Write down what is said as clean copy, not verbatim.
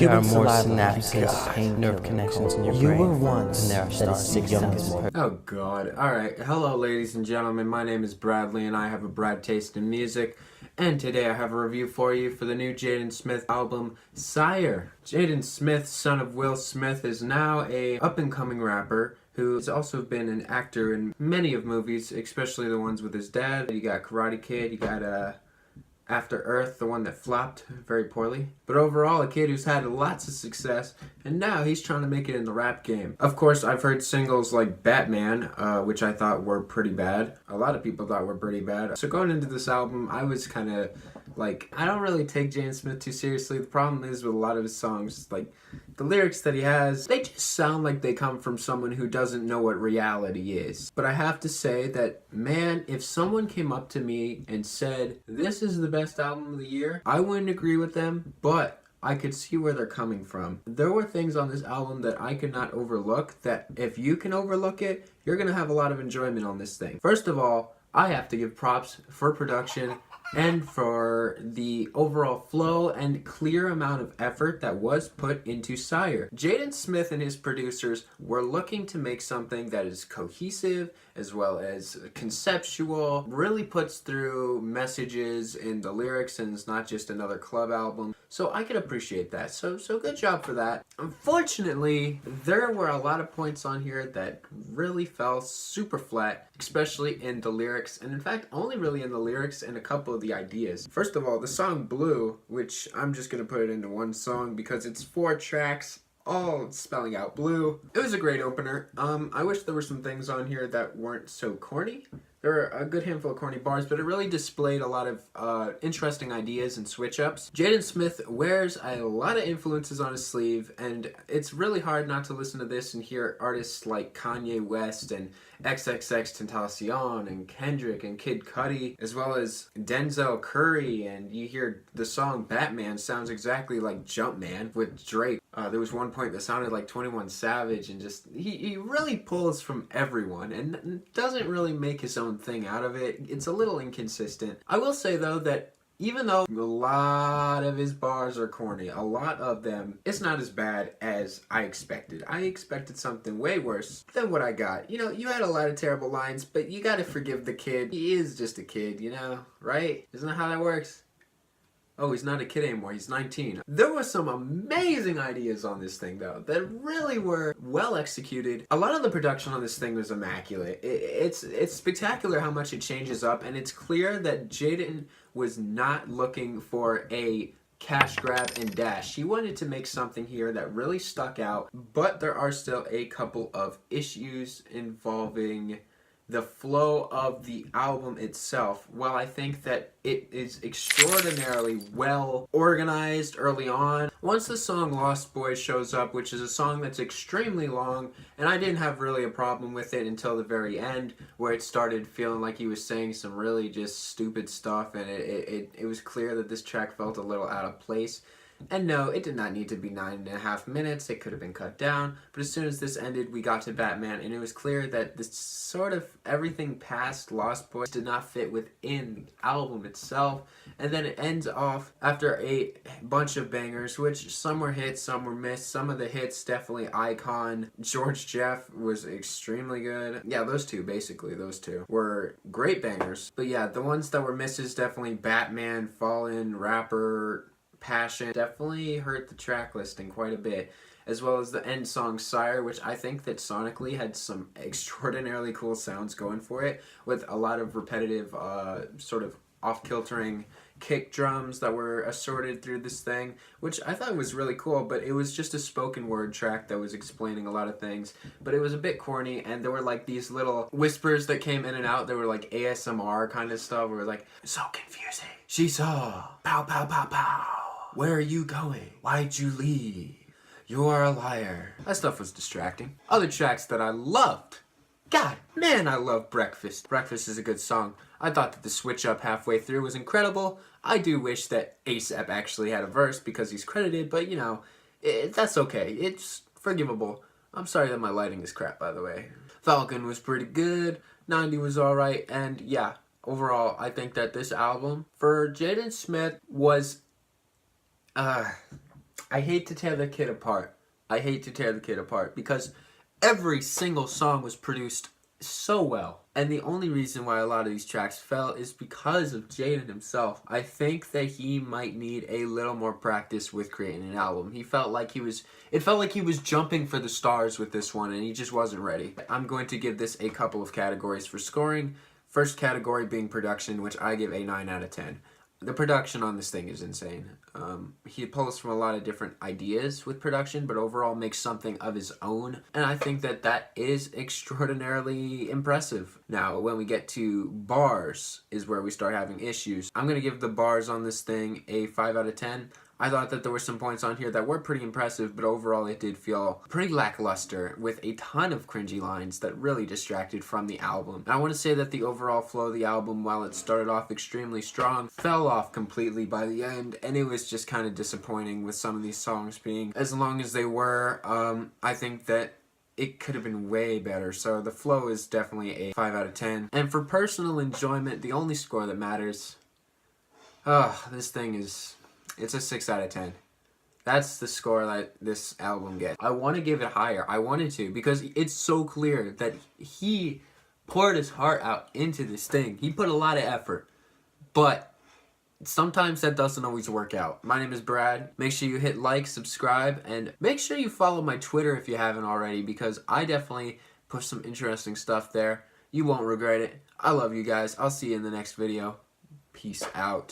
There are more synapses, nerve connections in your brain than there are stars in the Oh God. Alright, hello ladies and gentlemen, my name is Bradley and I have a Brad taste in music, and today I have a review for you for the new Jaden Smith album, SYRE. Jaden Smith, son of Will Smith, is now a up-and-coming rapper who has also been an actor in many of movies, especially the ones with his dad. You got Karate Kid, you got After Earth, the one that flopped very poorly. But overall, a kid who's had lots of success, and now he's trying to make it in the rap game. Of course, I've heard singles like Batman, which I thought were pretty bad. A lot of people thought were pretty bad. So going into this album, I was kind of like, I don't really take Jaden Smith too seriously. The problem is with a lot of his songs, like, the lyrics that he has, they just sound like they come from someone who doesn't know what reality is. But I have to say that, man, if someone came up to me and said, this is the best album of the year, I wouldn't agree with them, but I could see where they're coming from. There were things on this album that I could not overlook, that if you can overlook it, you're gonna have a lot of enjoyment on this thing. First of all, I have to give props for production and for the overall flow and clear amount of effort that was put into SYRE. Jaden Smith and his producers were looking to make something that is cohesive as well as conceptual, really puts through messages in the lyrics and it's not just another club album. So I can appreciate that. So good job for that. Unfortunately, there were a lot of points on here that really fell super flat, especially in the lyrics, and in fact only really in the lyrics and a couple of the ideas. First of all, the song Blue, which I'm just gonna put it into one song because it's 4 tracks all spelling out blue. It was a great opener. I wish there were some things on here that weren't so corny. There were a good handful of corny bars, but it really displayed a lot of interesting ideas and switch-ups. Jaden Smith wears a lot of influences on his sleeve, and it's really hard not to listen to this and hear artists like Kanye West and XXXTentacion and Kendrick and Kid Cudi, as well as Denzel Curry, and you hear the song Batman sounds exactly like Jumpman with Drake. There was one point that sounded like 21 Savage, and just, he really pulls from everyone and doesn't really make his own thing out of it. It's a little inconsistent. I will say though that even though a lot of his bars are corny, a lot of them, it's not as bad as I expected. I expected something way worse than what I got. You know, you had a lot of terrible lines, but you gotta forgive the kid. He is just a kid, you know, right? Isn't that how that works? Oh, he's not a kid anymore, he's 19. There were some amazing ideas on this thing though, that really were well executed. A lot of the production on this thing was immaculate. It's spectacular how much it changes up, and it's clear that Jaden was not looking for a cash grab and dash. He wanted to make something here that really stuck out, but there are still a couple of issues involving the flow of the album itself. While I think that it is extraordinarily well organized early on, once the song Lost Boy shows up, which is a song that's extremely long, and I didn't have really a problem with it until the very end, where it started feeling like he was saying some really just stupid stuff, and it was clear that this track felt a little out of place. And no, it did not need to be 9.5 minutes, it could have been cut down, but as soon as this ended, we got to Batman, and it was clear that this sort of everything past Lost Boys did not fit within the album itself, and then it ends off after a bunch of bangers, which some were hits, some were missed. Some of the hits, definitely Icon. George Jeff was extremely good. Yeah, those two, basically, those two were great bangers. But yeah, the ones that were misses, definitely Batman, Fallen, Rapper, Passion, definitely hurt the track listing quite a bit, as well as the end song SYRE, which I think that sonically had some extraordinarily cool sounds going for it, with a lot of repetitive sort of off-kiltering kick drums that were assorted through this thing, which I thought was really cool. But it was just a spoken word track that was explaining a lot of things, but it was a bit corny, and there were like these little whispers that came in and out. They were like ASMR kind of stuff, where it was like, so confusing, she saw, pow pow pow pow, where are you going? Why'd you leave? You are a liar. That stuff was distracting. Other tracks that I loved. God, man, I love Breakfast. Breakfast is a good song. I thought that the switch up halfway through was incredible. I do wish that A$AP actually had a verse because he's credited, but you know, that's okay. It's forgivable. I'm sorry that my lighting is crap, by the way. Falcon was pretty good. 90 was alright, and yeah, overall, I think that this album for Jaden Smith was I hate to tear the kid apart. I hate to tear the kid apart because every single song was produced so well. And the only reason why a lot of these tracks fell is because of Jaden himself. I think that he might need a little more practice with creating an album. It felt like he was jumping for the stars with this one and he just wasn't ready. I'm going to give this a couple of categories for scoring. First category being production, which I give a 9 out of 10. The production on this thing is insane. He pulls from a lot of different ideas with production, but overall makes something of his own. And I think that that is extraordinarily impressive. Now, when we get to bars is where we start having issues. I'm going to give the bars on this thing a 5 out of 10. I thought that there were some points on here that were pretty impressive, but overall it did feel pretty lackluster with a ton of cringy lines that really distracted from the album. And I want to say that the overall flow of the album, while it started off extremely strong, fell off completely by the end, and it was just kind of disappointing with some of these songs being as long as they were. I think that it could have been way better, so the flow is definitely a 5 out of 10. And for personal enjoyment, the only score that matters, this thing is... it's a 6 out of 10. That's the score that this album gets. I want to give it higher. I wanted to because it's so clear that he poured his heart out into this thing. He put a lot of effort. But sometimes that doesn't always work out. My name is Brad. Make sure you hit like, subscribe, and make sure you follow my Twitter if you haven't already because I definitely put some interesting stuff there. You won't regret it. I love you guys. I'll see you in the next video. Peace out.